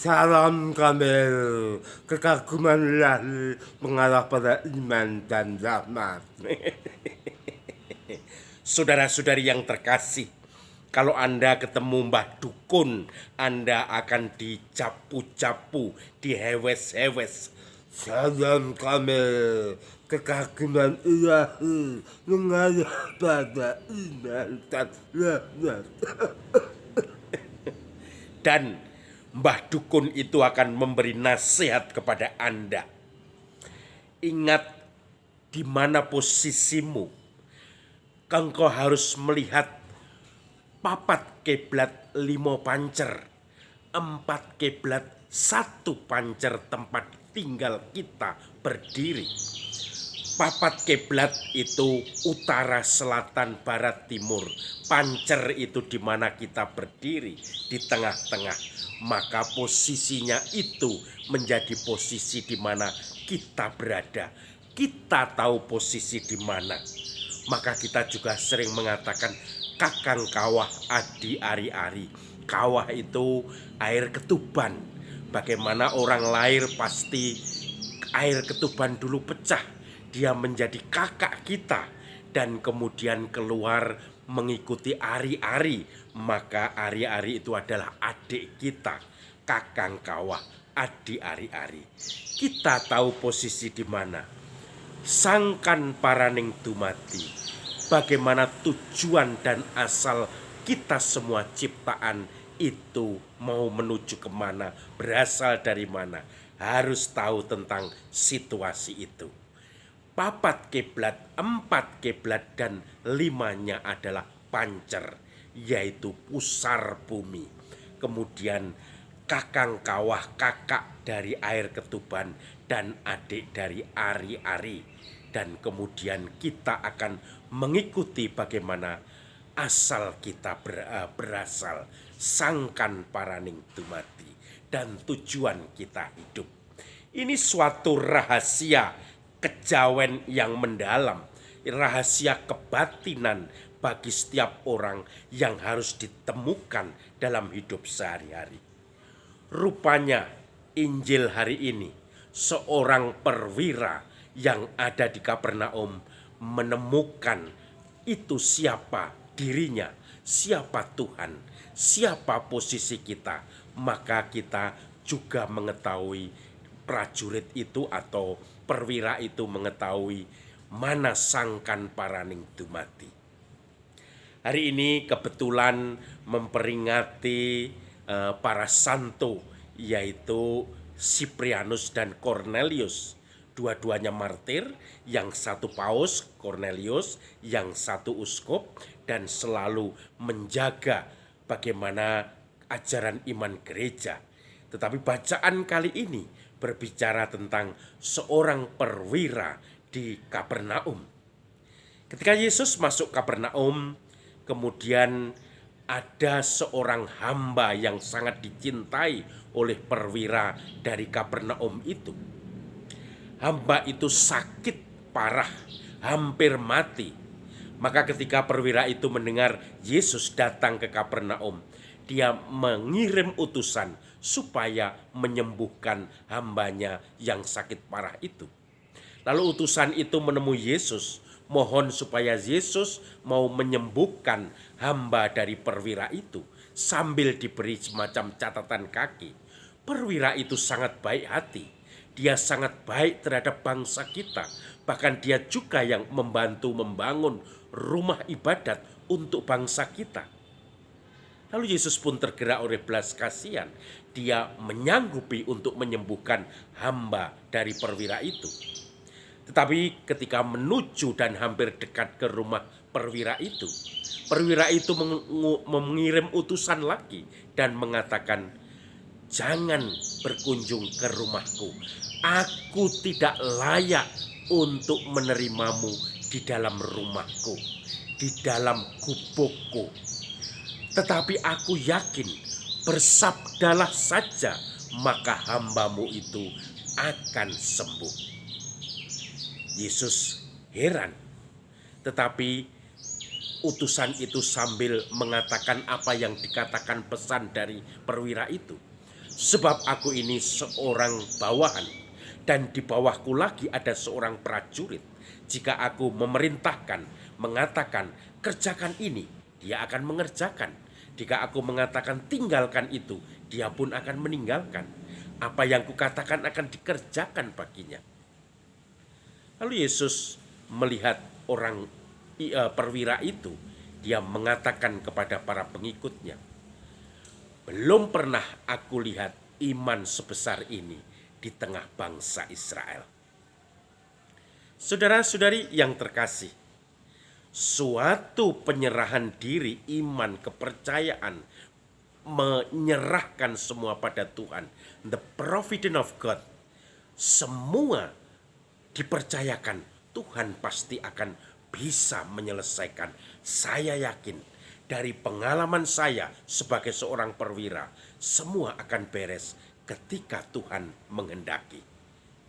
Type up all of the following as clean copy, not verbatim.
Salam Kamel, kekaguman lahir mengarah pada iman dan rahmat. Saudara-saudari yang terkasih, kalau Anda ketemu Mbah Dukun, Anda akan dicapu-capu, dihewes-hewes. Salam Kamel, kekaguman ilahi mengarah pada iman dan rahmat. Dan Mbah Dukun itu akan memberi nasihat kepada Anda. Ingat di mana posisimu. Engkau harus melihat papat kiblat 5 pancer, 4 kiblat 1 pancer tempat tinggal kita berdiri. Papat kiblat itu utara, selatan, barat, timur. Pancer itu di mana kita berdiri, di tengah-tengah. Maka posisinya itu menjadi posisi di mana kita berada. Kita tahu posisi di mana. Maka kita juga sering mengatakan kakang kawah adi ari-ari. Kawah itu air ketuban. Bagaimana orang lahir pasti air ketuban dulu pecah, dia menjadi kakak kita dan kemudian keluar mengikuti ari-ari. Maka ari-ari itu adalah adik kita, kakang kawah adi ari-ari. Kita tahu posisi di mana. Sangkan paraning dumati, bagaimana tujuan dan asal kita semua ciptaan itu mau menuju kemana, berasal dari mana. Harus tahu tentang situasi itu. Papat kiblat, 4 kiblat, dan 5-nya adalah pancer, yaitu pusar bumi. Kemudian kakang kawah, kakak dari air ketuban, dan adik dari ari-ari. Dan kemudian kita akan mengikuti bagaimana asal kita berasal, sangkan paraning dumati, dan tujuan kita hidup. Ini suatu rahasia kejawen yang mendalam, rahasia kebatinan bagi setiap orang yang harus ditemukan dalam hidup sehari-hari. Rupanya Injil hari ini, seorang perwira yang ada di Kapernaum menemukan itu siapa dirinya, siapa Tuhan, siapa posisi kita. Maka kita juga mengetahui, prajurit itu atau perwira itu mengetahui mana sangkan paraning dumati. Hari ini kebetulan memperingati para santo, yaitu Siprianus dan Cornelius. Dua-duanya martir, yang satu paus Cornelius, yang satu uskup, dan selalu menjaga bagaimana ajaran iman gereja. Tetapi bacaan kali ini berbicara tentang seorang perwira di Kapernaum. Ketika Yesus masuk Kapernaum, kemudian ada seorang hamba yang sangat dicintai oleh perwira dari Kapernaum itu. Hamba itu sakit parah, hampir mati. Maka ketika perwira itu mendengar Yesus datang ke Kapernaum, dia mengirim utusan supaya menyembuhkan hambanya yang sakit parah itu. Lalu utusan itu menemui Yesus, mohon supaya Yesus mau menyembuhkan hamba dari perwira itu sambil diberi semacam catatan kaki. Perwira itu sangat baik hati. Dia sangat baik terhadap bangsa kita. Bahkan dia juga yang membantu membangun rumah ibadat untuk bangsa kita. Lalu Yesus pun tergerak oleh belas kasihan. Dia menyanggupi untuk menyembuhkan hamba dari perwira itu. Tetapi ketika menuju dan hampir dekat ke rumah perwira itu mengirim utusan lagi dan mengatakan, jangan berkunjung ke rumahku. Aku tidak layak untuk menerimamu di dalam rumahku, di dalam gubukku. Tetapi aku yakin, bersabdalah saja, maka hambamu itu akan sembuh. Yesus heran, tetapi utusan itu sambil mengatakan apa yang dikatakan pesan dari perwira itu. Sebab aku ini seorang bawahan, dan di bawahku lagi ada seorang prajurit. Jika aku memerintahkan, mengatakan, kerjakan ini, dia akan mengerjakan. Jika aku mengatakan tinggalkan itu, dia pun akan meninggalkan. Apa yang kukatakan akan dikerjakan baginya. Lalu Yesus melihat orang perwira itu, dia mengatakan kepada para pengikutnya, belum pernah aku lihat iman sebesar ini di tengah bangsa Israel. Saudara-saudari yang terkasih, suatu penyerahan diri, iman, kepercayaan, menyerahkan semua pada Tuhan, the providence of God, semua dipercayakan Tuhan pasti akan bisa menyelesaikan. Saya yakin dari pengalaman saya sebagai seorang perwira, semua akan beres ketika Tuhan menghendaki.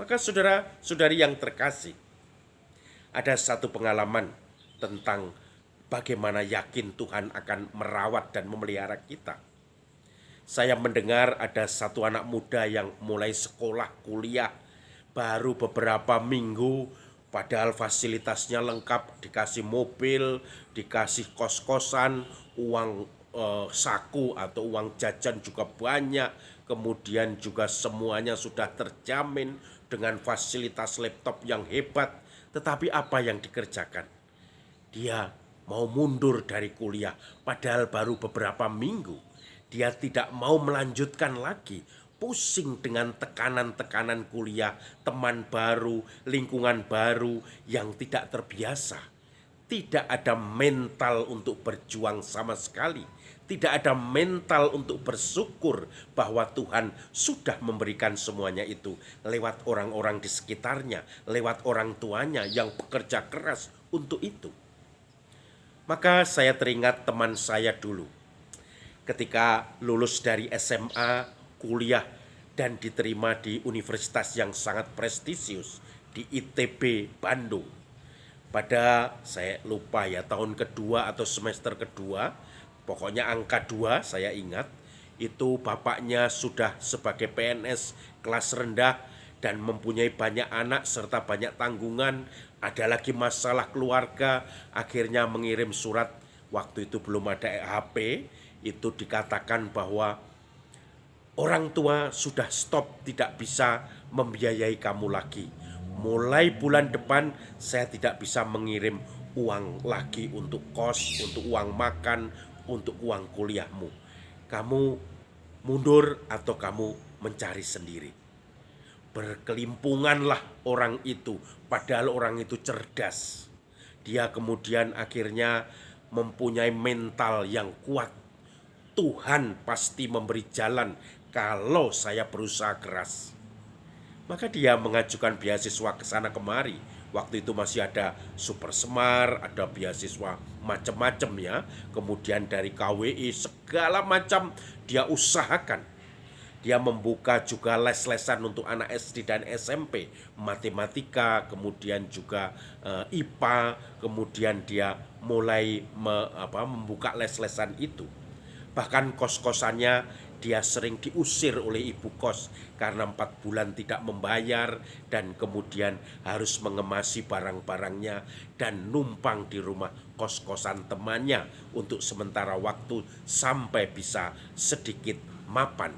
Maka saudara-saudari yang terkasih, ada satu pengalaman tentang bagaimana yakin Tuhan akan merawat dan memelihara kita. Saya mendengar ada satu anak muda yang mulai sekolah, kuliah, baru beberapa minggu, padahal fasilitasnya lengkap, dikasih mobil, dikasih kos-kosan, uang saku atau uang jajan juga banyak, kemudian juga semuanya sudah terjamin dengan fasilitas laptop yang hebat. Tetapi apa yang dikerjakan? Dia mau mundur dari kuliah, padahal baru beberapa minggu. Dia tidak mau melanjutkan lagi, pusing dengan tekanan-tekanan kuliah, teman baru, lingkungan baru yang tidak terbiasa. Tidak ada mental untuk berjuang sama sekali. Tidak ada mental untuk bersyukur bahwa Tuhan sudah memberikan semuanya itu lewat orang-orang di sekitarnya, lewat orang tuanya yang bekerja keras untuk itu. Maka saya teringat teman saya dulu. Ketika lulus dari SMA, kuliah, dan diterima di universitas yang sangat prestisius di ITB Bandung. Pada saya lupa ya tahun kedua atau semester kedua, pokoknya angka 2 saya ingat, itu bapaknya sudah sebagai PNS kelas rendah dan mempunyai banyak anak serta banyak tanggungan, ada lagi masalah keluarga, akhirnya mengirim surat. Waktu itu belum ada HP, itu dikatakan bahwa orang tua sudah stop, tidak bisa membiayai kamu lagi. Mulai bulan depan saya tidak bisa mengirim uang lagi untuk kos, untuk uang makan, untuk uang kuliahmu. Kamu mundur atau kamu mencari sendiri. Berkelimpunganlah orang itu, padahal orang itu cerdas. Dia kemudian akhirnya mempunyai mental yang kuat. Tuhan pasti memberi jalan kalau saya berusaha keras. Maka dia mengajukan beasiswa ke sana kemari. Waktu itu masih ada Super Semar, ada beasiswa macam-macam ya. Kemudian dari KWI segala macam dia usahakan. Dia membuka juga les-lesan untuk anak SD dan SMP, matematika, kemudian juga IPA, kemudian dia mulai membuka les-lesan itu. Bahkan kos-kosannya dia sering diusir oleh ibu kos karena 4 bulan tidak membayar dan kemudian harus mengemasi barang-barangnya dan numpang di rumah kos-kosan temannya untuk sementara waktu sampai bisa sedikit mapan.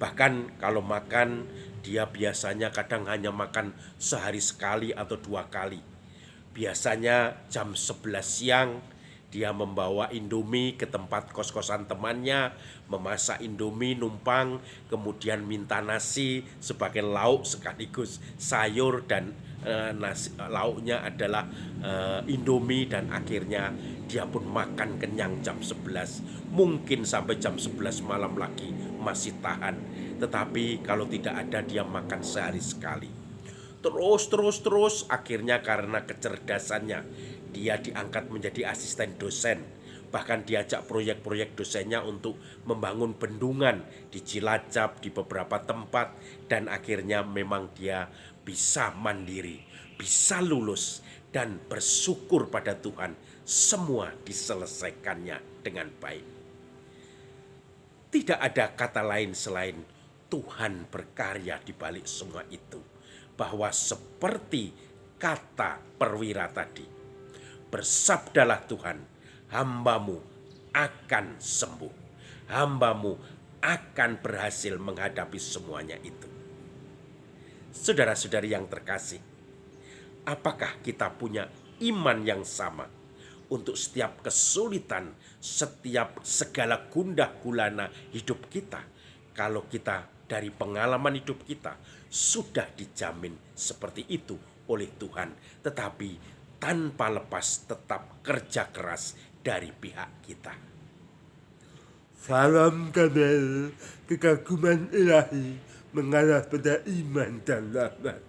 Bahkan kalau makan, dia biasanya kadang hanya makan sehari sekali atau 2 kali. Biasanya jam 11 siang dia membawa Indomie ke tempat kos-kosan temannya, memasak Indomie numpang, kemudian minta nasi sebagai lauk sekaligus sayur dan lauknya adalah Indomie, dan akhirnya dia pun makan kenyang jam 11. Mungkin sampai jam 11 malam lagi masih tahan. Tetapi kalau tidak ada dia makan sehari sekali. Terus akhirnya karena kecerdasannya dia diangkat menjadi asisten dosen. Bahkan diajak proyek-proyek dosennya untuk membangun bendungan di Cilacap, di beberapa tempat. Dan akhirnya memang dia bisa mandiri, bisa lulus, dan bersyukur pada Tuhan semua diselesaikannya dengan baik. Tidak ada kata lain selain Tuhan berkarya di balik semua itu. Bahwa seperti kata perwira tadi, bersabdalah Tuhan, hambamu akan sembuh. Hambamu akan berhasil menghadapi semuanya itu. Saudara-saudari yang terkasih, apakah kita punya iman yang sama untuk setiap kesulitan, setiap segala gundah gulana hidup kita? Kalau kita dari pengalaman hidup kita sudah dijamin seperti itu oleh Tuhan, tetapi tanpa lepas tetap kerja keras dari pihak kita. Salam kenal, kekaguman ilahi mengarah pada iman dan rahmat.